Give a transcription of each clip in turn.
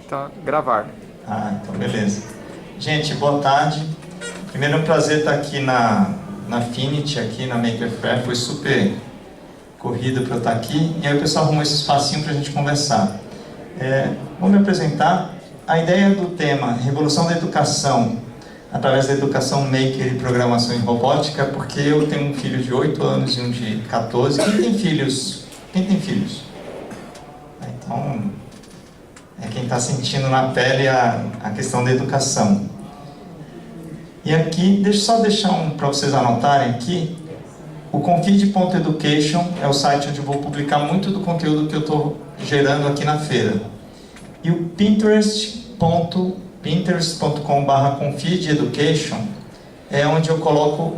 Então, gravar. Então beleza. Gente, boa tarde. Primeiro é um prazer estar aqui na Affinity, aqui na Maker Faire. Foi super corrido para eu estar aqui. E aí o pessoal arrumou esse espacinho para a gente conversar. Vou me apresentar. A ideia do tema Revolução da Educação através da educação maker e programação em robótica, porque eu tenho um filho de 8 anos e um de 14. Quem tem filhos? Quem tem filhos? Então, é quem está sentindo na pele a questão da educação. E aqui, deixa eu só deixar para vocês anotarem aqui, o confid.education é o site onde eu vou publicar muito do conteúdo que eu estou gerando aqui na feira. E o pinterest.com/confideducation é onde eu coloco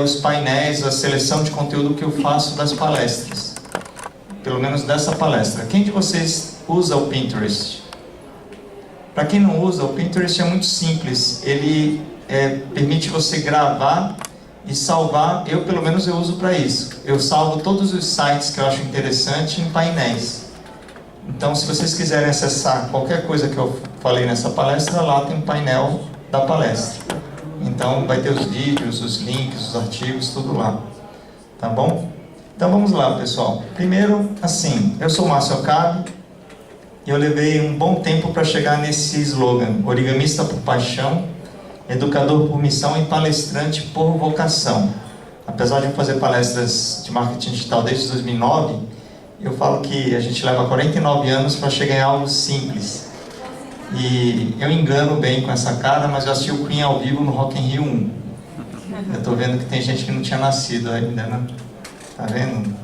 os painéis, a seleção de conteúdo que eu faço das palestras. Pelo menos dessa palestra. Quem de vocês usa o Pinterest? Para quem não usa, o Pinterest é muito simples. Ele permite você gravar e salvar. Eu, pelo menos, eu uso para isso. Eu salvo todos os sites que eu acho interessante em painéis. Então, se vocês quiserem acessar qualquer coisa que eu falei nessa palestra, lá tem um painel da palestra. Então, vai ter os vídeos, os links, os artigos, tudo lá. Tá bom? Então, vamos lá, pessoal. Primeiro, assim, eu sou o Márcio Okabe e eu levei um bom tempo para chegar nesse slogan: origamista por paixão, educador por missão e palestrante por vocação. Apesar de eu fazer palestras de marketing digital desde 2009, eu falo que a gente leva 49 anos para chegar em algo simples. E eu engano bem com essa cara, mas eu assisti o Queen ao vivo no Rock in Rio 1. Eu estou vendo que tem gente que não tinha nascido ainda, né? Tá vendo?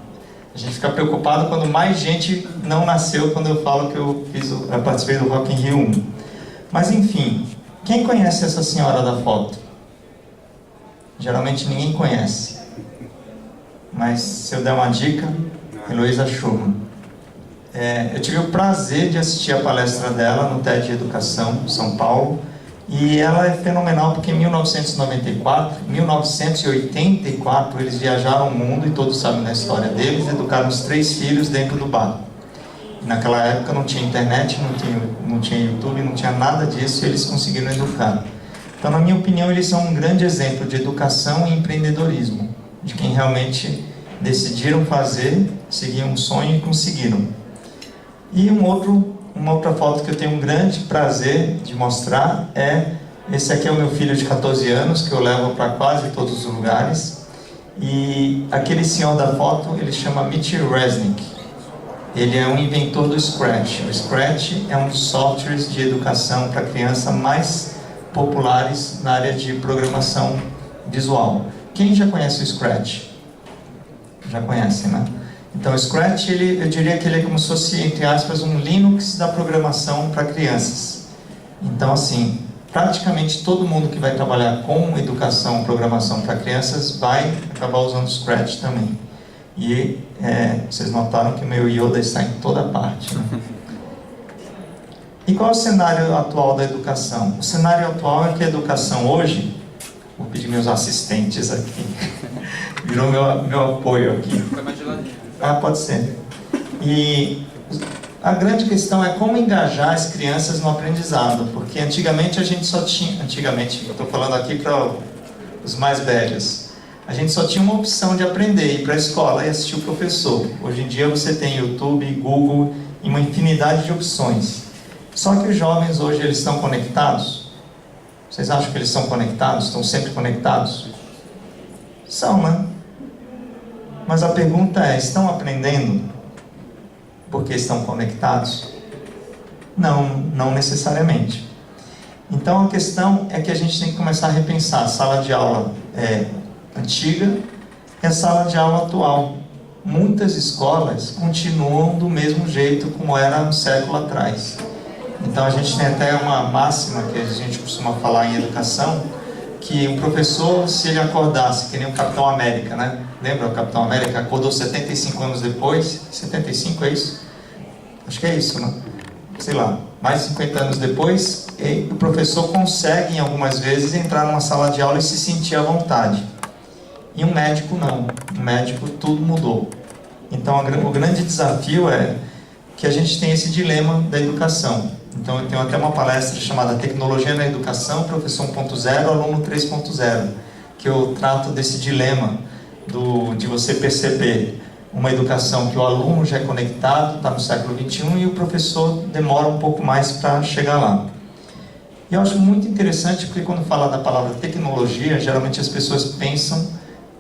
A gente fica preocupado quando mais gente não nasceu quando eu falo que eu participei do Rock in Rio 1. Mas enfim, quem conhece essa senhora da foto? Geralmente ninguém conhece. Mas se eu der uma dica, Heloísa Schumann. Eu tive o prazer de assistir a palestra dela no TED Educação, São Paulo. E ela é fenomenal porque em 1984 eles viajaram o mundo, e todos sabem da história deles, educaram os 3 filhos dentro do barco. E naquela época não tinha internet, não tinha YouTube, não tinha nada disso, e eles conseguiram educar. Então, na minha opinião, eles são um grande exemplo de educação e empreendedorismo, de quem realmente decidiram fazer, seguiam um sonho e conseguiram. E uma outra foto que eu tenho um grande prazer de mostrar esse aqui é o meu filho de 14 anos, que eu levo para quase todos os lugares. E aquele senhor da foto, ele chama Mitch Resnick. Ele é um inventor do Scratch. O Scratch é um dos softwares de educação para criança mais populares na área de programação visual. Quem já conhece o Scratch? Já conhece, né? Então, o Scratch, eu diria que ele é como se fosse, entre aspas, um Linux da programação para crianças. Então, assim, praticamente todo mundo que vai trabalhar com educação, programação para crianças, vai acabar usando o Scratch também. E vocês notaram que o meu Yoda está em toda parte, né? E qual é o cenário atual da educação? O cenário atual é que a educação hoje, vou pedir meus assistentes aqui, virou meu apoio aqui. Pode ser. E a grande questão é como engajar as crianças no aprendizado, porque antigamente a gente só tinha... Antigamente, eu estou falando aqui para os mais velhos. A gente só tinha uma opção de aprender, ir para a escola e assistir o professor. Hoje em dia você tem YouTube, Google e uma infinidade de opções. Só que os jovens hoje, eles estão conectados? Vocês acham que eles são conectados? Estão sempre conectados? São, né? Mas a pergunta é, estão aprendendo porque estão conectados? Não necessariamente. Então a questão é que a gente tem que começar a repensar a sala de aula antiga e a sala de aula atual. Muitas escolas continuam do mesmo jeito como era um século atrás. Então a gente tem até uma máxima que a gente costuma falar em educação, que o professor, se ele acordasse, que nem o Capitão América, né? Lembra o Capitão América? Acordou 75 anos depois. 75 é isso? Acho que é isso, né? Sei lá, mais de 50 anos depois, o professor consegue, em algumas vezes, entrar numa sala de aula e se sentir à vontade. E um médico não. Um médico, tudo mudou. Então, o grande desafio é que a gente tem esse dilema da educação. Então eu tenho até uma palestra chamada Tecnologia na Educação, Professor 1.0, Aluno 3.0, que eu trato desse dilema de você perceber uma educação que o aluno já é conectado, está no século XXI, e o professor demora um pouco mais para chegar lá. E eu acho muito interessante porque quando fala da palavra tecnologia, geralmente as pessoas pensam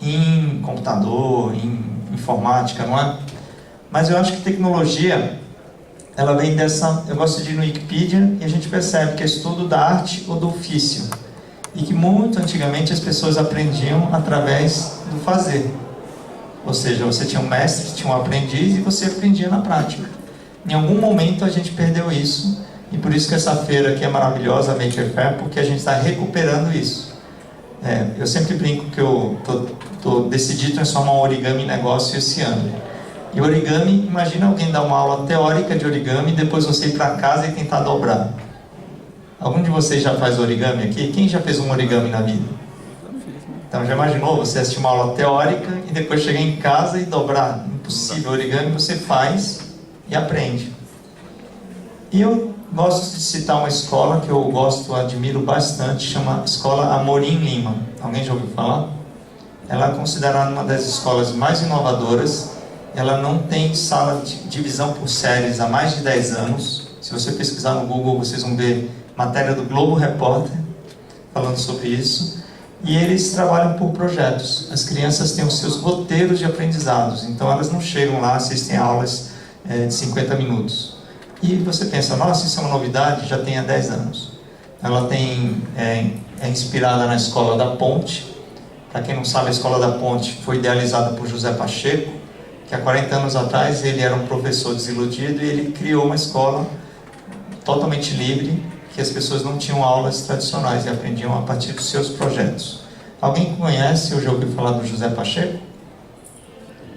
em computador, em informática, não é? Mas eu acho que tecnologia, ela vem dessa... Eu gosto de ir no Wikipedia e a gente percebe que é estudo da arte ou do ofício. E que muito antigamente as pessoas aprendiam através do fazer. Ou seja, você tinha um mestre, tinha um aprendiz e você aprendia na prática. Em algum momento a gente perdeu isso. E por isso que essa feira aqui é maravilhosa, a Maker Faire, porque a gente está recuperando isso. Eu sempre brinco que eu decidi transformar um origami em negócio esse ano. E origami, imagina alguém dar uma aula teórica de origami e depois você ir para casa e tentar dobrar. Algum de vocês já faz origami aqui? Quem já fez um origami na vida? Então já imaginou você assistir uma aula teórica e depois chegar em casa e dobrar? Impossível. Origami você faz e aprende. E eu gosto de citar uma escola que eu admiro bastante, chama Escola Amorim Lima. Alguém já ouviu falar? Ela é considerada uma das escolas mais inovadoras. Ela não tem sala de divisão por séries há mais de 10 anos. Se você pesquisar no Google, vocês vão ver matéria do Globo Repórter falando sobre isso. E eles trabalham por projetos. As crianças têm os seus roteiros de aprendizados. Então elas não chegam lá, assistem aulas de 50 minutos. E você pensa, nossa, isso é uma novidade, já tem há 10 anos. Ela é inspirada na Escola da Ponte. Para quem não sabe, a Escola da Ponte foi idealizada por José Pacheco, que há 40 anos atrás ele era um professor desiludido e ele criou uma escola totalmente livre, que as pessoas não tinham aulas tradicionais e aprendiam a partir dos seus projetos. Alguém conhece ou já ouviu falar do José Pacheco?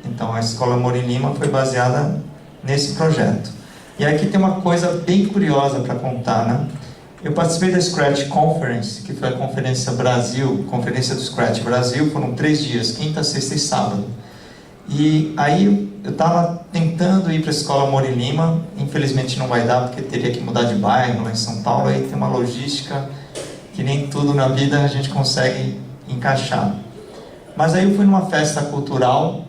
Então a Escola Amorim Lima foi baseada nesse projeto. E aqui tem uma coisa bem curiosa para contar, né? Eu participei da Scratch Conference, que foi a Conferência do Scratch Brasil, foram 3 dias, quinta, sexta e sábado. E aí eu estava tentando ir para a Escola Amorim Lima, infelizmente não vai dar porque teria que mudar de bairro lá em São Paulo, aí tem uma logística que nem tudo na vida a gente consegue encaixar. Mas aí eu fui numa festa cultural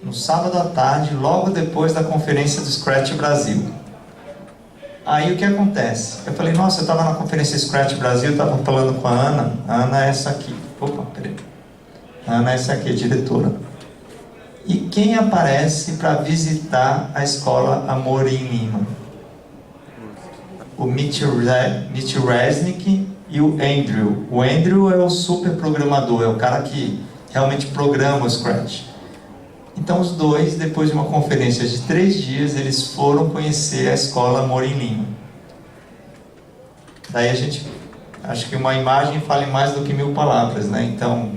no sábado à tarde, logo depois da conferência do Scratch Brasil. Aí o que acontece? Eu falei, nossa, eu estava na conferência Scratch Brasil, estava falando com a Ana é essa aqui. Opa, peraí. A Ana é essa aqui, a diretora. E quem aparece para visitar a Escola Amorim Lima? O Mitch Resnick e o Andrew. O Andrew é o super programador, é o cara que realmente programa o Scratch. Então os dois, depois de uma conferência de 3 dias, eles foram conhecer a Escola Amorim Lima. Daí a gente, acho que uma imagem fala mais do que 1000 palavras, né? Então,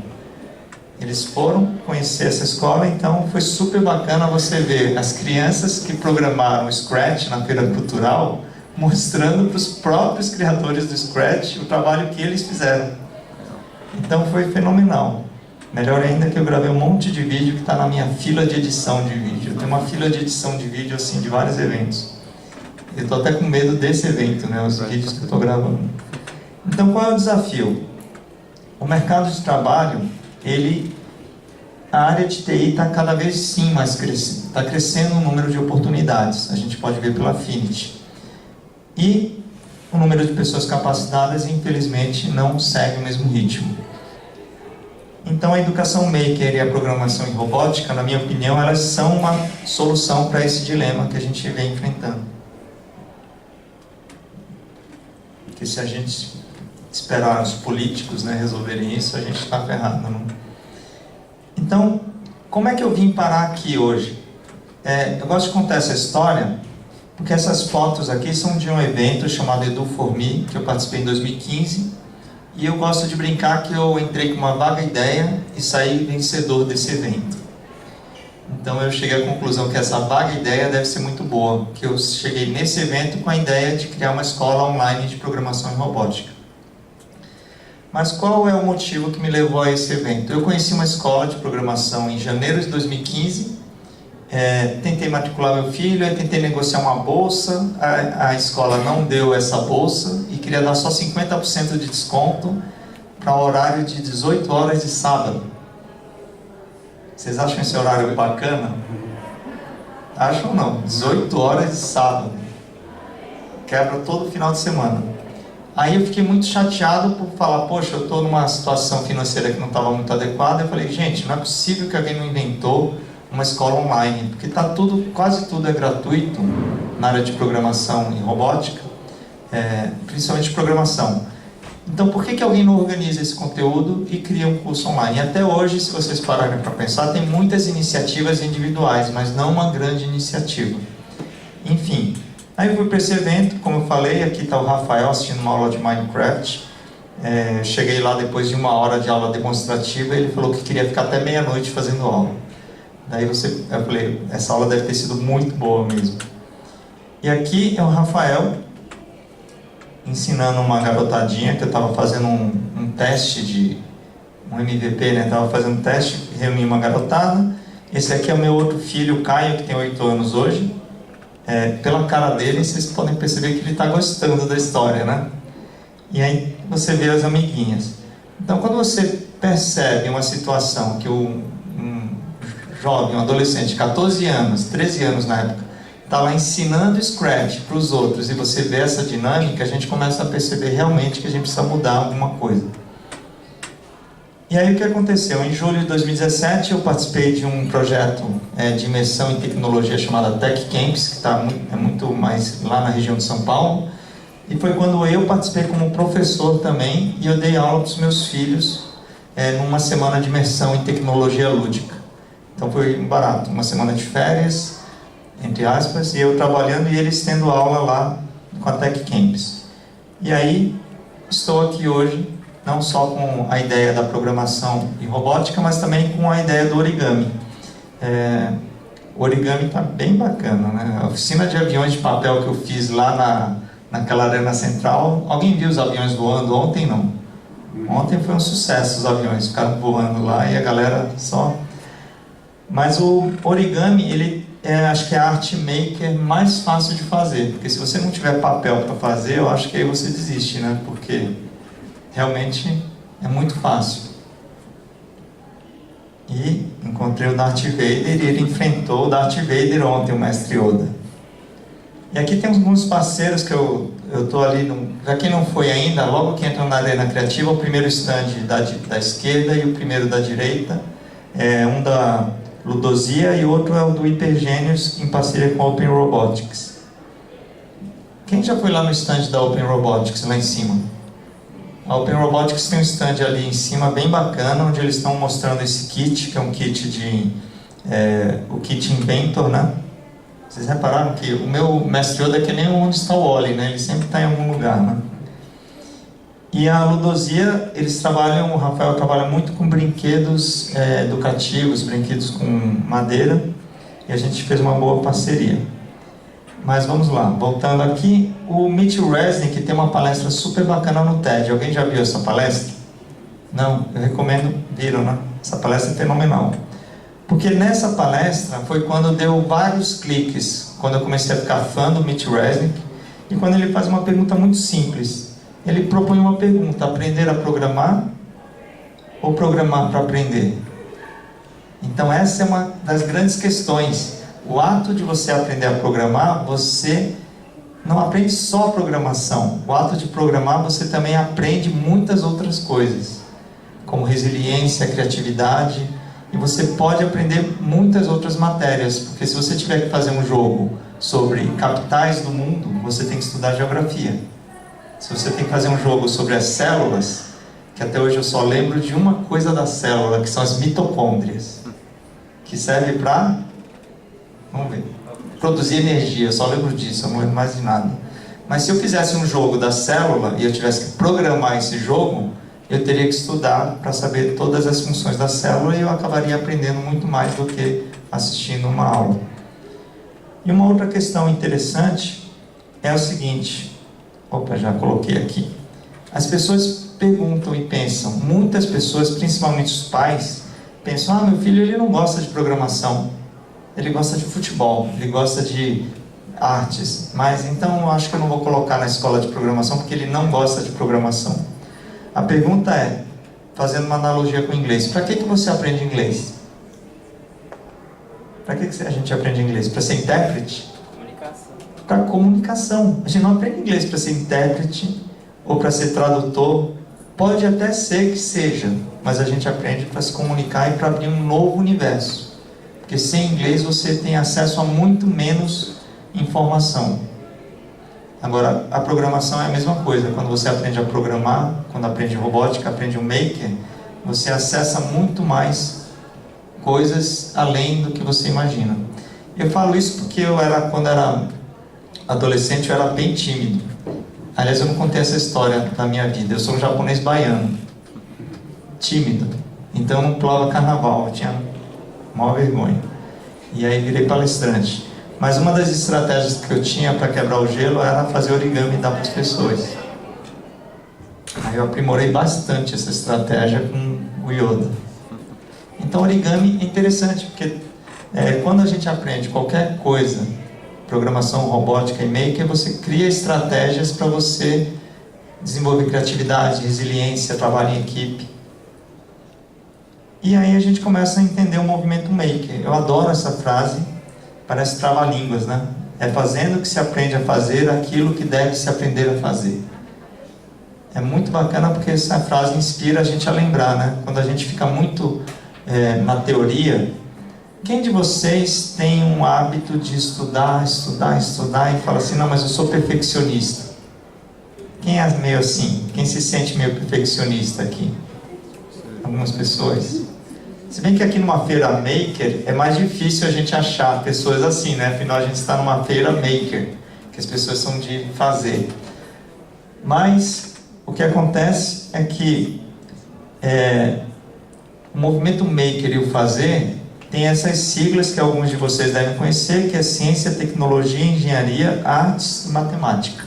eles foram conhecer essa escola, então foi super bacana você ver as crianças que programaram o Scratch na Feira Cultural, mostrando para os próprios criadores do Scratch o trabalho que eles fizeram. Então foi fenomenal. Melhor ainda que eu gravei um monte de vídeo que está na minha fila de edição de vídeo. Eu tenho uma fila de edição de vídeo assim, de vários eventos. Eu estou até com medo desse evento, né, os vídeos que eu estou gravando. Então qual é o desafio? O mercado de trabalho, a área de TI está cada vez sim mais crescendo. Está crescendo o número de oportunidades. A gente pode ver pela Affinity. E o número de pessoas capacitadas, infelizmente, não segue o mesmo ritmo. Então a educação maker e a programação em robótica, na minha opinião, elas são uma solução para esse dilema que a gente vem enfrentando. Porque se a gente esperar os políticos, né, resolverem isso, a gente está ferrado, não? Então, como é que eu vim parar aqui hoje? Eu gosto de contar essa história, porque essas fotos aqui são de um evento chamado Edu4Me, que eu participei em 2015, e eu gosto de brincar que eu entrei com uma vaga ideia e saí vencedor desse evento. Então eu cheguei à conclusão que essa vaga ideia deve ser muito boa, que eu cheguei nesse evento com a ideia de criar uma escola online de programação em robótica. Mas qual é o motivo que me levou a esse evento? Eu conheci uma escola de programação em janeiro de 2015, tentei matricular meu filho, aí tentei negociar uma bolsa, a escola não deu essa bolsa e queria dar só 50% de desconto para o horário de 18 horas de sábado. Vocês acham esse horário bacana? Acham ou não? 18 horas de sábado. Quebra todo final de semana. Aí eu fiquei muito chateado por falar, poxa, eu estou numa situação financeira que não estava muito adequada. Eu falei, gente, não é possível que alguém não inventou uma escola online, porque quase tudo é gratuito na área de programação e robótica, principalmente programação. Então, por que alguém não organiza esse conteúdo e cria um curso online? E até hoje, se vocês pararem para pensar, tem muitas iniciativas individuais, mas não uma grande iniciativa. Enfim, aí eu fui para esse evento, como eu falei, aqui está o Rafael assistindo uma aula de Minecraft. Cheguei lá depois de 1 hora de aula demonstrativa, ele falou que queria ficar até meia-noite fazendo aula. Daí eu falei, essa aula deve ter sido muito boa mesmo. E aqui é o Rafael ensinando uma garotadinha, que eu estava fazendo um teste um MVP, né? Estava fazendo um teste, reuni uma garotada. Esse aqui é o meu outro filho, o Caio, que tem 8 anos hoje. Pela cara dele, vocês podem perceber que ele está gostando da história, né? E aí você vê as amiguinhas. Então, quando você percebe uma situação que um jovem, um adolescente de 14 anos, 13 anos na época, está lá ensinando Scratch para os outros e você vê essa dinâmica, a gente começa a perceber realmente que a gente precisa mudar alguma coisa. E aí o que aconteceu? Em julho de 2017 eu participei de um projeto de imersão em tecnologia chamada Tech Camps, que é muito mais lá na região de São Paulo, e foi quando eu participei como professor também e eu dei aula para os meus filhos numa semana de imersão em tecnologia lúdica. Então foi barato, uma semana de férias, entre aspas, e eu trabalhando e eles tendo aula lá com a Tech Camps. E aí, estou aqui hoje, não só com a ideia da programação e robótica, mas também com a ideia do origami. O origami está bem bacana, né? A oficina de aviões de papel que eu fiz lá naquela arena central, alguém viu os aviões voando ontem? Não. Ontem foi um sucesso os aviões, ficaram voando lá e a galera só... Mas o origami, ele acho que é a arte maker mais fácil de fazer, porque se você não tiver papel para fazer, eu acho que aí você desiste, né? Porque realmente é muito fácil. E encontrei o Darth Vader e ele enfrentou o Darth Vader ontem, o Mestre Yoda. E aqui tem alguns parceiros que eu estou ali, para quem não foi ainda, logo que entra na Arena Criativa, o primeiro stand da esquerda e o primeiro da direita, um da Ludosia e outro é o do Hypergenius em parceria com a Open Robotics. Quem já foi lá no stand da Open Robotics, lá em cima? A Open Robotics tem um stand ali em cima bem bacana, onde eles estão mostrando esse kit, que é um kit o kit Inventor, né? Vocês repararam que o meu Mestre Yoda é que nem onde está o Wally, né? Ele sempre está em algum lugar, né? E a Ludosia, o Rafael trabalha muito com brinquedos educativos, brinquedos com madeira, e a gente fez uma boa parceria. Mas vamos lá, voltando aqui, o Mitchell Resnick tem uma palestra super bacana no TED. Alguém já viu essa palestra? Não? Eu recomendo, viram, né? Essa palestra é fenomenal. Porque nessa palestra foi quando deu vários cliques, quando eu comecei a ficar fã do Mitchell Resnick, e quando ele faz uma pergunta muito simples. Ele propõe uma pergunta: aprender a programar ou programar para aprender? Então essa é uma das grandes questões. O ato de você aprender a programar, você não aprende só programação. O ato de programar, você também aprende muitas outras coisas, como resiliência, criatividade, e você pode aprender muitas outras matérias, porque se você tiver que fazer um jogo sobre capitais do mundo, você tem que estudar geografia. Se você tem que fazer um jogo sobre as células, que até hoje eu só lembro de uma coisa da célula, que são as mitocôndrias, que serve para, vamos ver, produzir energia. Eu só lembro disso, eu não lembro mais de nada. Mas se eu fizesse um jogo da célula e eu tivesse que programar esse jogo, eu teria que estudar para saber todas as funções da célula e eu acabaria aprendendo muito mais do que assistindo uma aula. E uma outra questão interessante é o seguinte, já coloquei aqui. As pessoas perguntam e pensam, muitas pessoas, principalmente os pais, pensam: meu filho ele não gosta de programação. ele gosta de futebol, ele gosta de artes, mas então eu acho que eu não vou colocar na escola de programação porque ele não gosta de programação. A pergunta é, fazendo uma analogia com o inglês, para que você aprende inglês? Para que a gente aprende inglês? Para ser intérprete? Comunicação. Para comunicação. A gente não aprende inglês para ser intérprete ou para ser tradutor. Pode até ser que seja, mas a gente aprende para se comunicar e para abrir um novo universo. Porque sem inglês você tem acesso a muito menos informação. Agora, a programação é a mesma coisa. Quando você aprende a programar, quando aprende robótica, aprende o maker, você acessa muito mais coisas além do que você imagina. Eu falo isso porque quando era adolescente, eu era bem tímido. Aliás, eu não contei essa história da minha vida. Eu sou um japonês baiano, tímido. Então eu não pulava carnaval, eu tinha maior vergonha. E aí virei palestrante. Mas uma das estratégias que eu tinha para quebrar o gelo era fazer origami e dar para as pessoas. Aí eu aprimorei bastante essa estratégia com o Yoda. Então origami é interessante, porque quando a gente aprende qualquer coisa, programação, robótica e maker, você cria estratégias para você desenvolver criatividade, resiliência, trabalho em equipe. E aí a gente começa a entender o movimento maker. Eu adoro essa frase, parece trava-línguas, né? É fazendo que se aprende a fazer aquilo que deve se aprender a fazer. É muito bacana porque essa frase inspira a gente a lembrar, né? Quando a gente fica muito na teoria, quem de vocês tem um hábito de estudar e fala assim, não, mas eu sou perfeccionista? Quem é meio assim? Quem se sente meio perfeccionista aqui? Algumas pessoas. Se bem que aqui numa feira maker é mais difícil a gente achar pessoas assim, né? Afinal a gente está numa feira maker, que as pessoas são de fazer. Mas o que acontece é que o movimento maker e o fazer tem essas siglas que alguns de vocês devem conhecer, que é ciência, tecnologia, engenharia, artes e matemática.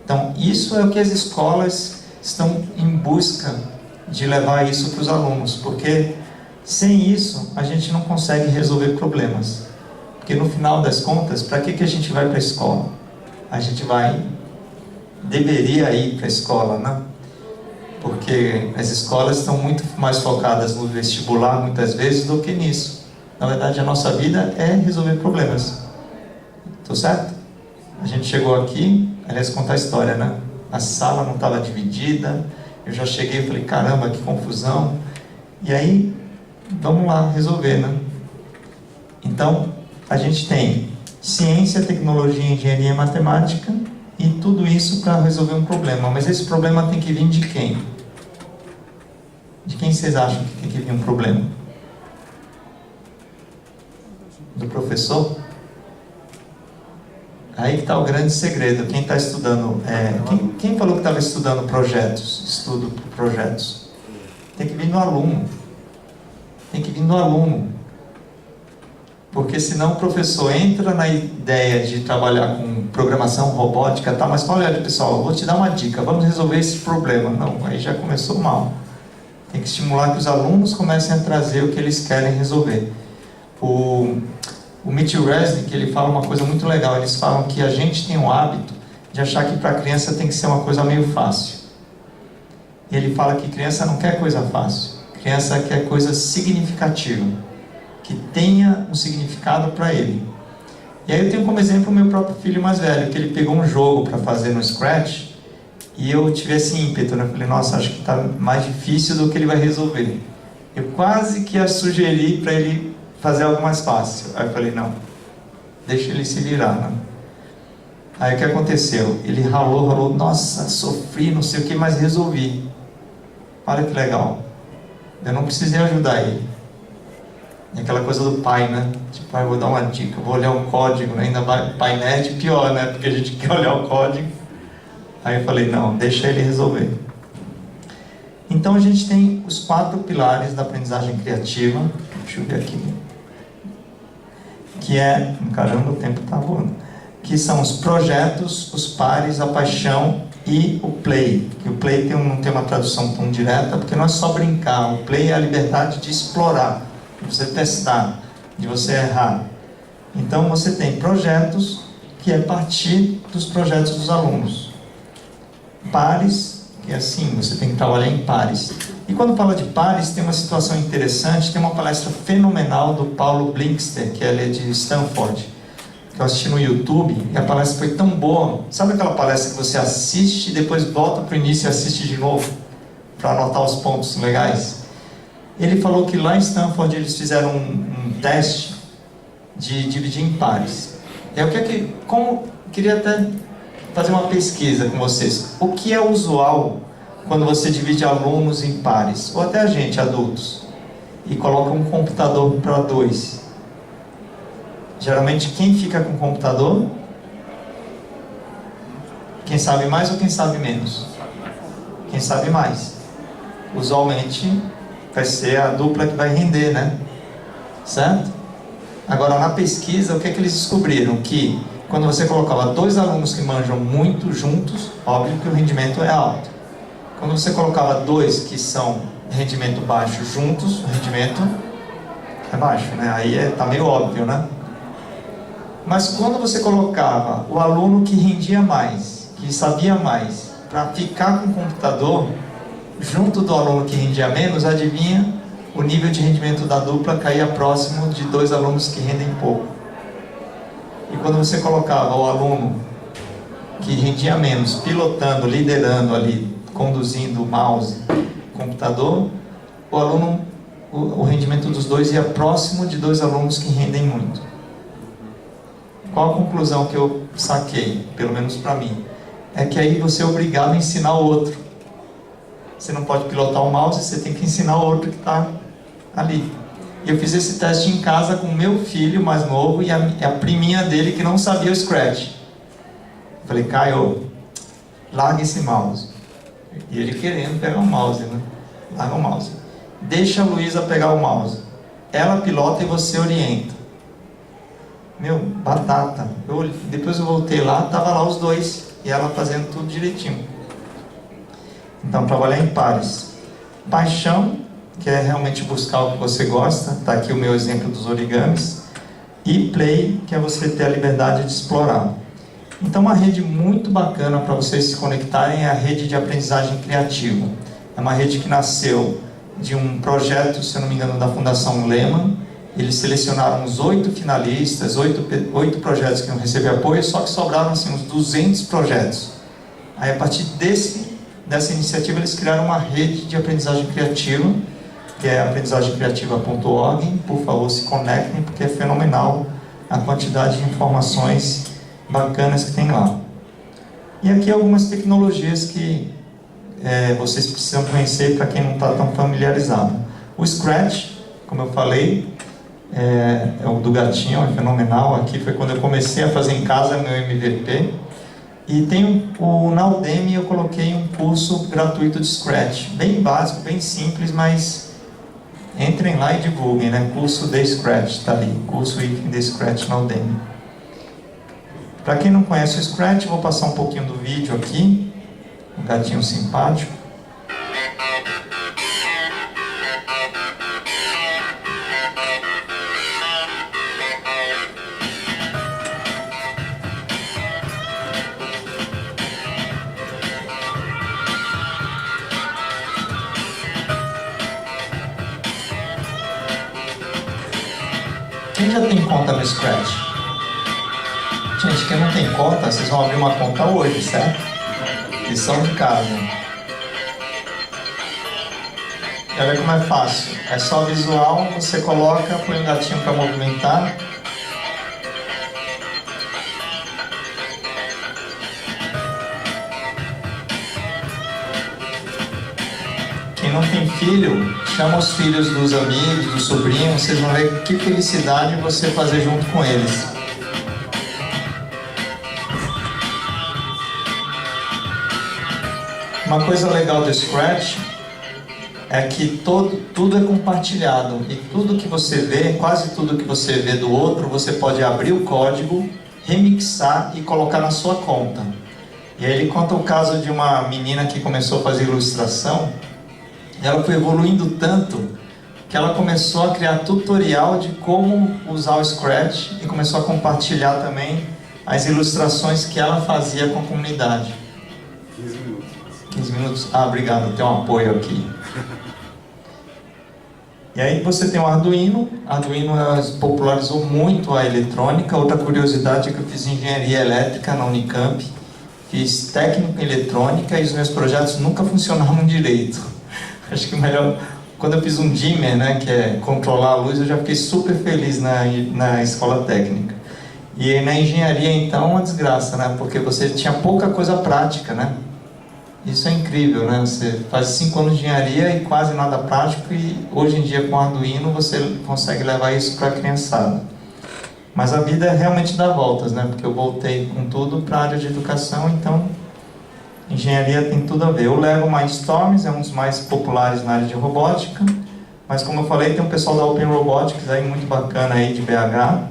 Então isso é o que as escolas estão em busca de levar isso para os alunos, porque sem isso a gente não consegue resolver problemas. Porque no final das contas, para que a gente vai para a escola? A gente deveria ir para a escola, né? Porque as escolas estão muito mais focadas no vestibular muitas vezes do que nisso. Na verdade, a nossa vida é resolver problemas. Tô certo? A gente chegou aqui, aliás, contar a história, né? A sala não estava dividida, eu já cheguei e falei, caramba, que confusão. E aí, vamos lá resolver, né? Então, a gente tem ciência, tecnologia, engenharia e matemática, e tudo isso para resolver um problema. Mas esse problema tem que vir de quem? De quem vocês acham que tem que vir um problema? Do professor? Aí que está o grande segredo. Quem está estudando... quem falou que estava estudando projetos? Estudo projetos. Tem que vir do aluno. Tem que vir do aluno. Porque senão o professor entra na ideia de trabalhar com programação robótica, tá? Mas olha, pessoal, eu vou te dar uma dica, vamos resolver esse problema. Não, aí já começou mal. Tem que estimular que os alunos comecem a trazer o que eles querem resolver. O Mitchell Resnick, ele fala uma coisa muito legal. Eles falam que a gente tem o hábito de achar que para a criança tem que ser uma coisa meio fácil. E ele fala que criança não quer coisa fácil. Criança quer coisa significativa, que tenha um significado para ele. E aí eu tenho como exemplo o meu próprio filho mais velho, que ele pegou um jogo para fazer no Scratch, e eu tive esse ímpeto, né? Eu falei, nossa, acho que está mais difícil do que ele vai resolver. Eu quase que ia sugerir para ele fazer algo mais fácil. Aí eu falei, não, deixa ele se virar, né? Aí o que aconteceu? Ele ralou, nossa, sofri, não sei o que, mas resolvi. Olha que legal. Eu não precisei ajudar ele. E aquela coisa do pai, né? Tipo, eu vou dar uma dica, vou olhar um código, né? Ainda pai nerd, pior, né? Porque a gente quer olhar o código. Aí eu falei, não, deixa ele resolver. Então a gente tem os 4 pilares da aprendizagem criativa. Deixa eu ver aqui. Que é, caramba, o tempo tá voando. Que são os projetos, os pares, a paixão e o play. Que o play não tem uma tradução tão direta, porque não é só brincar. O play é a liberdade de explorar, de você testar, de você errar. Então você tem projetos, que é partir dos projetos dos alunos. Pares, que é assim, você tem que trabalhar em pares. E quando fala de pares, tem uma situação interessante, tem uma palestra fenomenal do Paulo Blinkster, que ele é de Stanford, que eu assisti no YouTube, e a palestra foi tão boa. Sabe aquela palestra que você assiste e depois volta para o início e assiste de novo, para anotar os pontos legais? Ele falou que lá em Stanford eles fizeram um teste de dividir em pares. Queria até fazer uma pesquisa com vocês. O que é usual quando você divide alunos em pares, ou até a gente, adultos, e coloca um computador para 2? Geralmente, quem fica com o computador? Quem sabe mais ou quem sabe menos? Quem sabe mais. Usualmente, vai ser a dupla que vai render, né? Certo? Agora, na pesquisa, o que é que eles descobriram? Que quando você colocava 2 alunos que manjam muito juntos, óbvio que o rendimento é alto. Quando você colocava 2 que são rendimento baixo juntos, o rendimento é baixo, né? Aí tá meio óbvio, né? Mas quando você colocava o aluno que rendia mais, que sabia mais, para ficar com o computador, junto do aluno que rendia menos, adivinha? O nível de rendimento da dupla caía próximo de 2 alunos que rendem pouco. E quando você colocava o aluno que rendia menos, pilotando, liderando ali, conduzindo o mouse, computador, o rendimento dos 2 ia próximo de 2 alunos que rendem muito. Qual a conclusão que eu saquei, pelo menos para mim? É que aí você é obrigado a ensinar o outro. Você não pode pilotar o mouse, você tem que ensinar o outro que está ali. E eu fiz esse teste em casa com o meu filho mais novo e a priminha dele que não sabia o Scratch. Eu falei, Caio, larga esse mouse. E ele querendo pegar o mouse, né? Larga o mouse. Deixa a Luísa pegar o mouse. Ela pilota e você orienta. Meu, batata. Depois eu voltei lá, tava lá os 2 e ela fazendo tudo direitinho. Então, trabalhar em pares. Paixão, que é realmente buscar o que você gosta. Está aqui o meu exemplo dos origamis. E play, que é você ter a liberdade de explorar. Então, uma rede muito bacana para vocês se conectarem é a rede de aprendizagem criativa. É uma rede que nasceu de um projeto, se eu não me engano, da Fundação Lehman. Eles selecionaram uns 8 finalistas, 8 projetos que iam receber apoio, só que sobraram assim, uns 200 projetos. Aí, a partir dessa iniciativa, eles criaram uma rede de aprendizagem criativa, que é aprendizagemcriativa.org. Por favor, se conectem, porque é fenomenal a quantidade de informações bacanas que tem lá. E aqui algumas tecnologias que vocês precisam conhecer para quem não está tão familiarizado. O Scratch, como eu falei, é o do gatinho, é fenomenal. Aqui foi quando eu comecei a fazer em casa meu MVP. E tem na Udemy eu coloquei um curso gratuito de Scratch, bem básico, bem simples, mas entrem lá e divulguem, né? Curso de Scratch, está ali, curso de Scratch na Udemy. Para quem não conhece o Scratch, vou passar um pouquinho do vídeo aqui, um gatinho simpático. Quem já tem conta no Scratch? Gente, quem não tem conta, vocês vão abrir uma conta hoje, certo? Lição de casa. E olha como é fácil. É só visual, você coloca, põe o gatinho para movimentar. Quem não tem filho, chama os filhos dos amigos, dos sobrinhos, vocês vão ver que felicidade você fazer junto com eles. Uma coisa legal do Scratch é que tudo é compartilhado e tudo que você vê, quase tudo que você vê do outro, você pode abrir o código, remixar e colocar na sua conta. E aí ele conta o caso de uma menina que começou a fazer ilustração. Ela foi evoluindo tanto que ela começou a criar tutorial de como usar o Scratch e começou a compartilhar também as ilustrações que ela fazia com a comunidade. 15 minutos. 15 minutos? Ah, obrigado, tem um apoio aqui. E aí você tem o Arduino. Arduino popularizou muito a eletrônica. Outra curiosidade é que eu fiz engenharia elétrica na Unicamp, fiz técnico em eletrônica e os meus projetos nunca funcionavam direito. Acho que o melhor... Quando eu fiz um dimmer, né, que é controlar a luz, eu já fiquei super feliz na escola técnica. E na engenharia, então, uma desgraça, né, porque você tinha pouca coisa prática, né? Isso é incrível, né? Você faz 5 anos de engenharia e quase nada prático, e hoje em dia com Arduino você consegue levar isso para a criançada. Mas a vida realmente dá voltas, né? Porque eu voltei com tudo para a área de educação, então engenharia tem tudo a ver. Eu levo Mindstorms, é um dos mais populares na área de robótica, mas como eu falei, tem um pessoal da Open Robotics aí muito bacana aí de BH,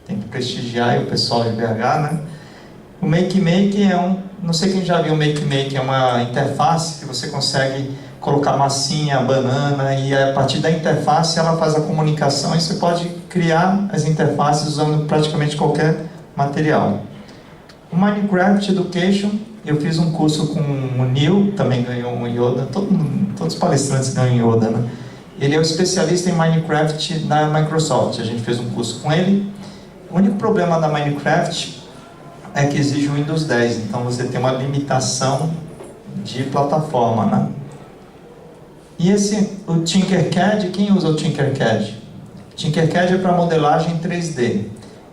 tem que prestigiar aí o pessoal de BH, né? O Make é não sei quem já viu o Make é uma interface que você consegue colocar massinha, banana, e a partir da interface ela faz a comunicação e você pode criar as interfaces usando praticamente qualquer material. O Minecraft Education, eu fiz um curso com o Neil, também ganhou um Yoda, todos os palestrantes ganham Yoda, né? Ele é o especialista em Minecraft da Microsoft, a gente fez um curso com ele. O único problema da Minecraft é que exige o Windows 10, então você tem uma limitação de plataforma, né? E o Tinkercad, quem usa o Tinkercad? Tinkercad é para modelagem 3D.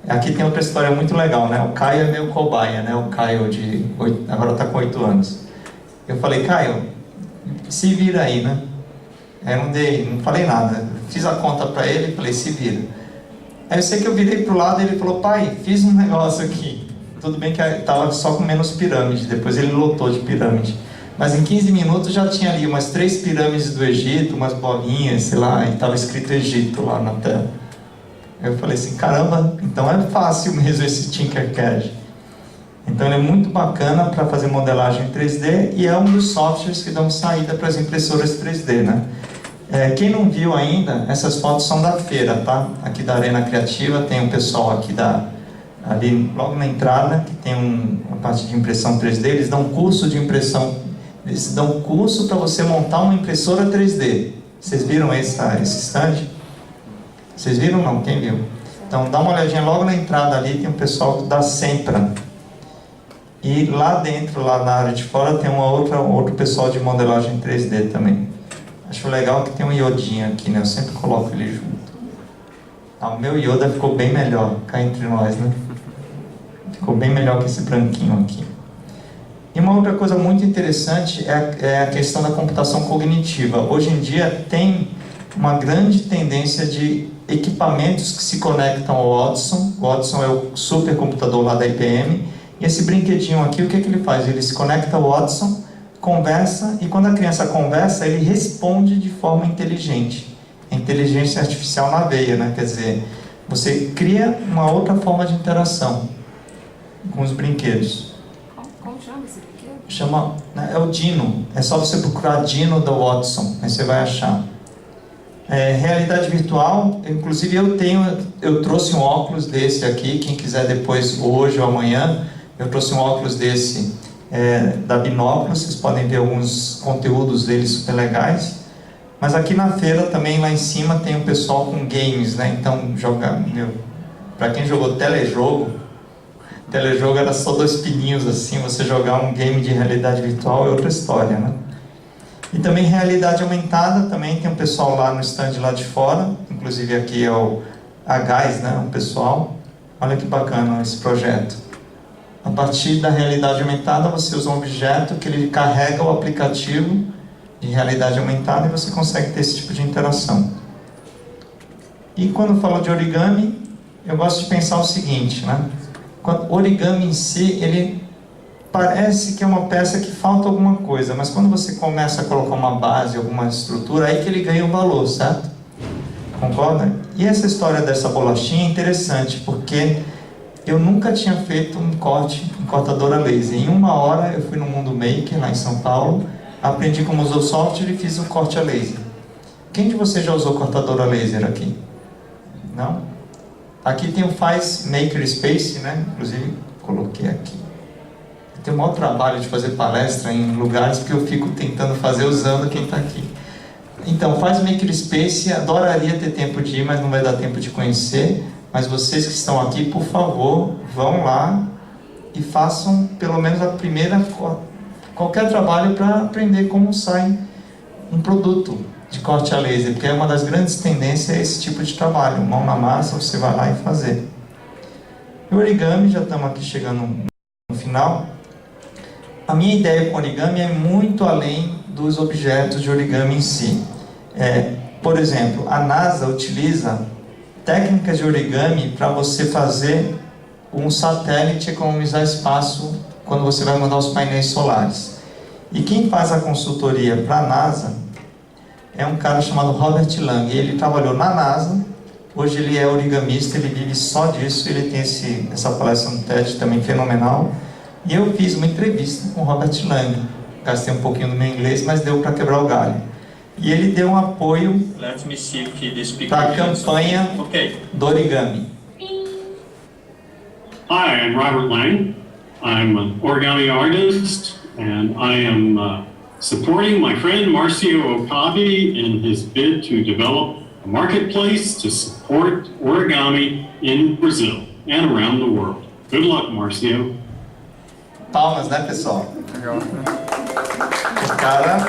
Aqui tem outra história muito legal, né? O Caio é meu cobaia, né? O Caio agora está com 8 anos. Eu falei, Caio, se vira aí, né? Aí não falei nada. Fiz a conta para ele e falei, se vira. Aí eu sei que eu virei pro lado e ele falou, pai, fiz um negócio aqui. Tudo bem que estava só com menos pirâmide, depois ele lotou de pirâmide. Mas em 15 minutos já tinha ali umas 3 pirâmides do Egito, umas bolinhas, sei lá, e estava escrito Egito lá na tela. Eu falei assim, caramba, então é fácil mesmo esse Tinkercad. Então ele é muito bacana para fazer modelagem 3D e é um dos softwares que dão saída para as impressoras 3D, né? Quem não viu ainda, essas fotos são da feira, tá? Aqui da Arena Criativa, tem um pessoal aqui ali logo na entrada, que tem uma parte de impressão 3D, eles dão curso de impressão, eles dão curso para você montar uma impressora 3D. Vocês viram esse stand? Vocês viram não? Quem viu? Então dá uma olhadinha logo na entrada ali, tem um pessoal da Sempra. E lá dentro, lá na área de fora, tem outro pessoal de modelagem 3D também. Acho legal que tem um iodinho aqui, né? Eu sempre coloco ele junto. O meu Yoda ficou bem melhor, cá entre nós, né? Ficou bem melhor que esse branquinho aqui. E uma outra coisa muito interessante é a questão da computação cognitiva. Hoje em dia tem uma grande tendência de equipamentos que se conectam ao Watson. O Watson é o supercomputador lá da IBM. E esse brinquedinho aqui, o que ele faz? Ele se conecta ao Watson, conversa, e quando a criança conversa, ele responde de forma inteligente. Inteligência artificial na veia, né? Quer dizer, você cria uma outra forma de interação com os brinquedos. Como chama esse brinquedo? Chama, né, é o Dino. É só você procurar Dino da Watson, aí você vai achar. Realidade virtual, inclusive eu trouxe um óculos desse aqui, quem quiser depois, hoje ou amanhã, eu trouxe um óculos desse da Binóculos, vocês podem ver alguns conteúdos dele super legais. Mas aqui na feira também, lá em cima, tem um pessoal com games, né? Então, para quem jogou telejogo era só 2 pininhos assim, você jogar um game de realidade virtual é outra história, né? E também realidade aumentada, também tem um pessoal lá no stand lá de fora, inclusive aqui é o Gás, né? Um pessoal, olha que bacana esse projeto. A partir da realidade aumentada, você usa um objeto que ele carrega o aplicativo de realidade aumentada e você consegue ter esse tipo de interação. E quando eu falo de origami, eu gosto de pensar o seguinte, né? O origami em si, ele parece que é uma peça que falta alguma coisa, mas quando você começa a colocar uma base, alguma estrutura, aí que ele ganha um valor, certo? Concorda? E essa história dessa bolachinha é interessante, porque eu nunca tinha feito um corte em cortadora laser. Em 1 hora eu fui no Mundo Maker, lá em São Paulo, aprendi como usar o software e fiz um corte a laser. Quem de vocês já usou cortadora laser aqui? Não? Aqui tem o Faz Makerspace, né? Inclusive, coloquei aqui. Tem o maior trabalho de fazer palestra em lugares que eu fico tentando fazer usando quem está aqui. Então, Faz Makerspace, adoraria ter tempo de ir, mas não vai dar tempo de conhecer. Mas vocês que estão aqui, por favor, vão lá e façam pelo menos a primeira, qualquer trabalho para aprender como sai um produto de corte a laser, porque é uma das grandes tendências é esse tipo de trabalho, mão na massa, você vai lá e fazer. E o origami, já estamos aqui chegando no final. A minha ideia com origami é muito além dos objetos de origami em si. Por exemplo, a NASA utiliza técnicas de origami para você fazer um satélite economizar espaço quando você vai mandar os painéis solares. E quem faz a consultoria para a NASA é um cara chamado Robert Lang. Ele trabalhou na NASA, hoje ele é origamista, ele vive só disso, ele tem essa palestra no TED também fenomenal. E eu fiz uma entrevista com o Robert Lang. Gastei um pouquinho do meu inglês, mas deu para quebrar o galho. E ele deu um apoio para a campanha do origami. Hi, I'm Robert Lang. I'm an origami artist, and I am supporting my friend Marcio Okabe in his bid to develop a marketplace to support origami in Brazil and around the world. Good luck, Marcio. Palmas, né, pessoal? Legal. O cara,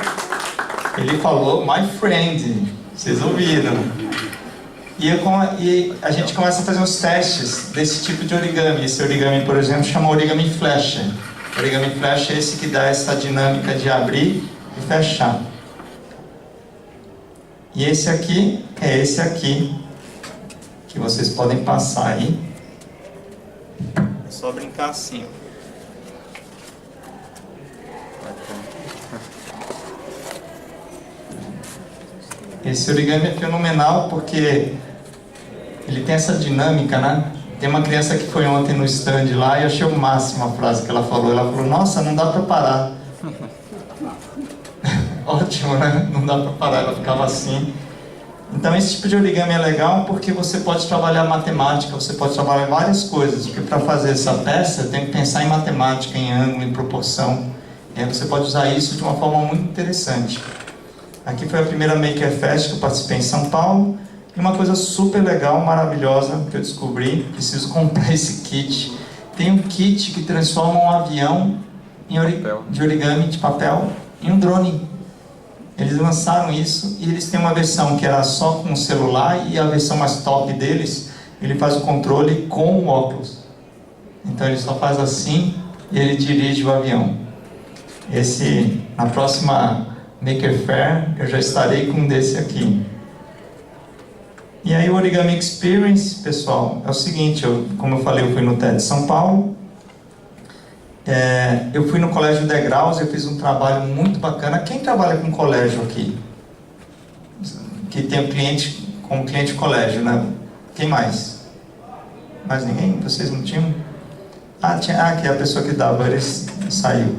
ele falou my friend, vocês ouviram. E a gente começa a fazer os testes desse tipo de origami. Esse origami, por exemplo, chama origami flecha. O origami flecha é esse que dá essa dinâmica de abrir e fechar. E esse aqui é esse aqui, que vocês podem passar aí. É só brincar assim, ó. Esse origami é fenomenal porque ele tem essa dinâmica, né? Tem uma criança que foi ontem no stand lá e eu achei o máximo a frase que ela falou. Ela falou, nossa, não dá para parar. Ótimo, né? Não dá para parar, ela ficava assim. Então esse tipo de origami é legal porque você pode trabalhar matemática, você pode trabalhar várias coisas. Porque para fazer essa peça tem que pensar em matemática, em ângulo, em proporção. E aí você pode usar isso de uma forma muito interessante. Aqui foi a primeira Maker Fest que eu participei em São Paulo. E uma coisa super legal, maravilhosa, que eu descobri, preciso comprar esse kit. Tem um kit que transforma um avião de origami de papel em um drone. Eles lançaram isso e eles têm uma versão que era só com o celular e a versão mais top deles, ele faz o controle com o óculos. Então ele só faz assim e ele dirige o avião. Na próxima Maker Fair eu já estarei com um desse aqui. E aí o Origami Experience, pessoal, é o seguinte, como eu falei, eu fui no TED de São Paulo, eu fui no Colégio Degraus, eu fiz um trabalho muito bacana. Quem trabalha com colégio aqui? Que tem um cliente, como cliente colégio, né? Quem mais? Mais ninguém? Vocês não tinham? Que é a pessoa que dava, ele saiu.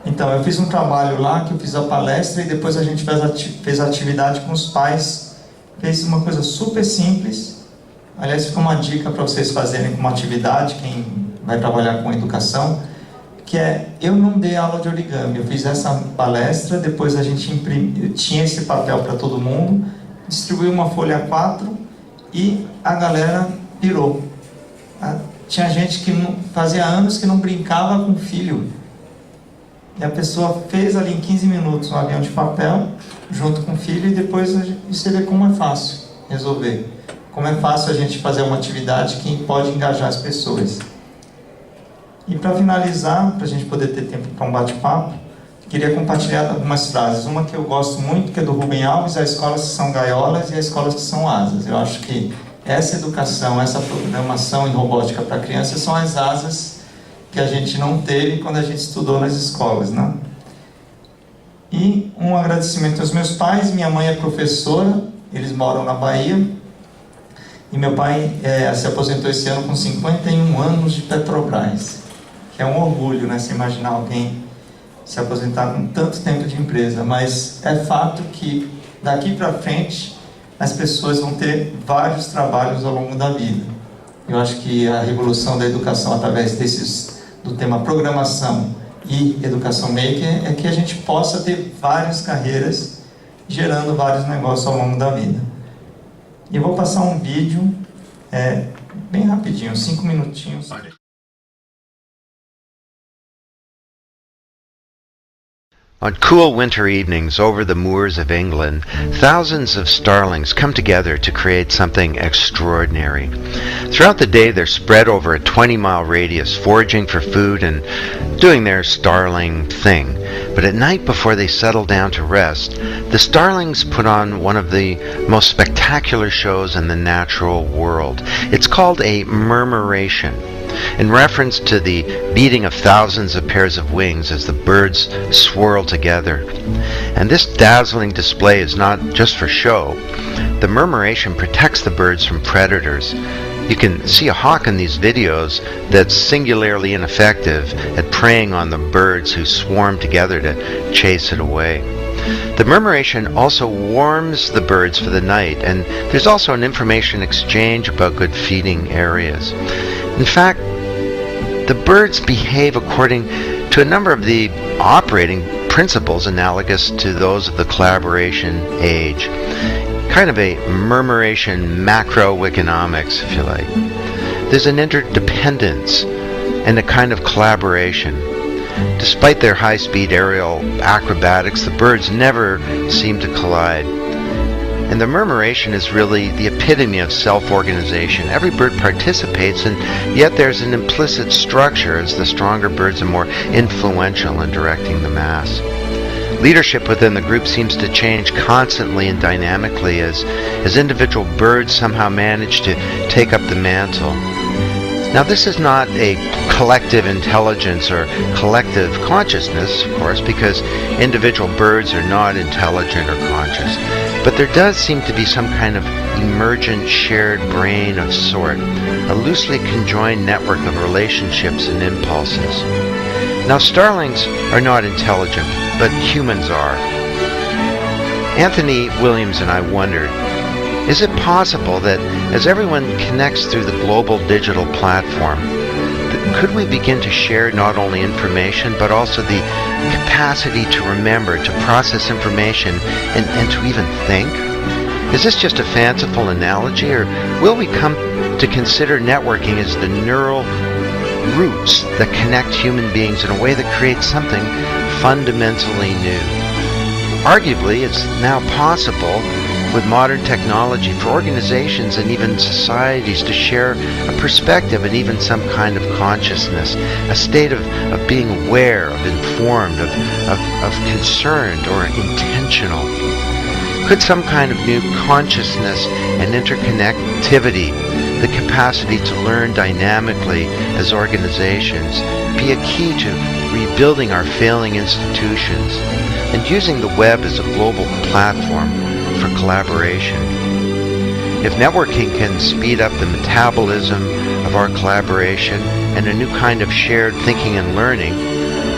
Então, eu fiz um trabalho lá, que eu fiz a palestra e depois a gente fez a atividade com os pais. Fez uma coisa super simples. Aliás, fica uma dica para vocês fazerem como atividade, quem vai trabalhar com educação, que eu não dei aula de origami. Eu fiz essa palestra, depois a gente tinha esse papel para todo mundo, distribuí uma folha A4 e a galera pirou. Tinha gente que fazia anos que não brincava com o filho. E a pessoa fez ali em 15 minutos um avião de papel, junto com o filho, e depois você vê como é fácil resolver. Como é fácil a gente fazer uma atividade que pode engajar as pessoas. E para finalizar, para a gente poder ter tempo para um bate-papo, queria compartilhar algumas frases. Uma que eu gosto muito, que é do Rubem Alves: as escolas que são gaiolas e as escolas que são asas. Eu acho que essa educação, essa programação em robótica para crianças são as asas que a gente não teve quando a gente estudou nas escolas, né? E um agradecimento aos meus pais. Minha mãe é professora, eles moram na Bahia. E meu pai se aposentou esse ano com 51 anos de Petrobras. Que é um orgulho, né? Se imaginar alguém se aposentar com tanto tempo de empresa. Mas é fato que Daqui para frente, as pessoas vão ter vários trabalhos ao longo da vida. Eu acho que a revolução da educação através do tema programação e educação maker é que a gente possa ter várias carreiras gerando vários negócios ao longo da vida. E eu vou passar um vídeo bem rapidinho, 5 minutinhos. On cool winter evenings over the moors of England, thousands of starlings come together to create something extraordinary. Throughout the day, they're spread over a 20-mile radius, foraging for food and doing their starling thing. But at night, before they settle down to rest, the starlings put on one of the most spectacular shows in the natural world. It's called a murmuration, in reference to the beating of thousands of pairs of wings as the birds swirl together. And this dazzling display is not just for show. The murmuration protects the birds from predators. You can see a hawk in these videos that's singularly ineffective at preying on the birds who swarm together to chase it away. The murmuration also warms the birds for the night, and there's also an information exchange about good feeding areas. In fact, the birds behave according to a number of the operating principles analogous to those of the collaboration age. Kind of a murmuration macroeconomics, if you like. There's an interdependence and a kind of collaboration. Despite their high-speed aerial acrobatics, the birds never seem to collide. And the murmuration is really the epitome of self-organization. Every bird participates, and yet there's an implicit structure as the stronger birds are more influential in directing the mass. Leadership within the group seems to change constantly and dynamically as individual birds somehow manage to take up the mantle. Now, this is not a collective intelligence or collective consciousness, of course, because individual birds are not intelligent or conscious. But there does seem to be some kind of emergent shared brain of sort, a loosely conjoined network of relationships and impulses. Now, starlings are not intelligent, but humans are. Anthony Williams and I wondered, is it possible that as everyone connects through the global digital platform, could we begin to share not only information, but also the capacity to remember, to process information, and to even think? Is this just a fanciful analogy, or will we come to consider networking as the neural roots that connect human beings in a way that creates something fundamentally new? Arguably, it's now possible with modern technology for organizations and even societies to share a perspective and even some kind of consciousness, a state of being aware, of informed, of concerned or intentional. Could some kind of new consciousness and interconnectivity, the capacity to learn dynamically as organizations, be a key to rebuilding our failing institutions and using the web as a global platform for collaboration? If networking can speed up the metabolism of our collaboration and a new kind of shared thinking and learning,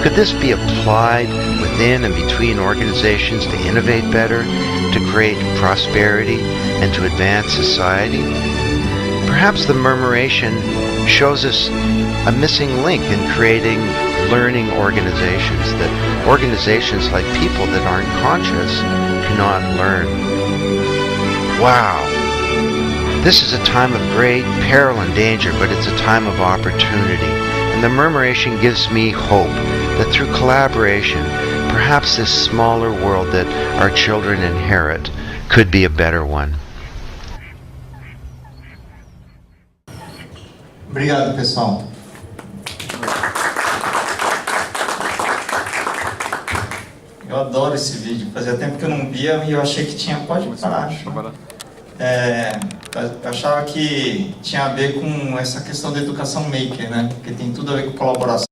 could this be applied within and between organizations to innovate better, to create prosperity, and to advance society? Perhaps the murmuration shows us a missing link in creating learning organizations, that organizations like people that aren't conscious cannot learn. Wow. This is a time of great peril and danger, but it's a time of opportunity. And the murmuration gives me hope that through collaboration, perhaps this smaller world that our children inherit could be a better one. Obrigado, pessoal. Eu adoro esse vídeo. Fazia tempo que eu não via e eu achei que tinha... Pode parar. Eu achava que tinha a ver com essa questão da educação maker, né? Porque tem tudo a ver com colaboração.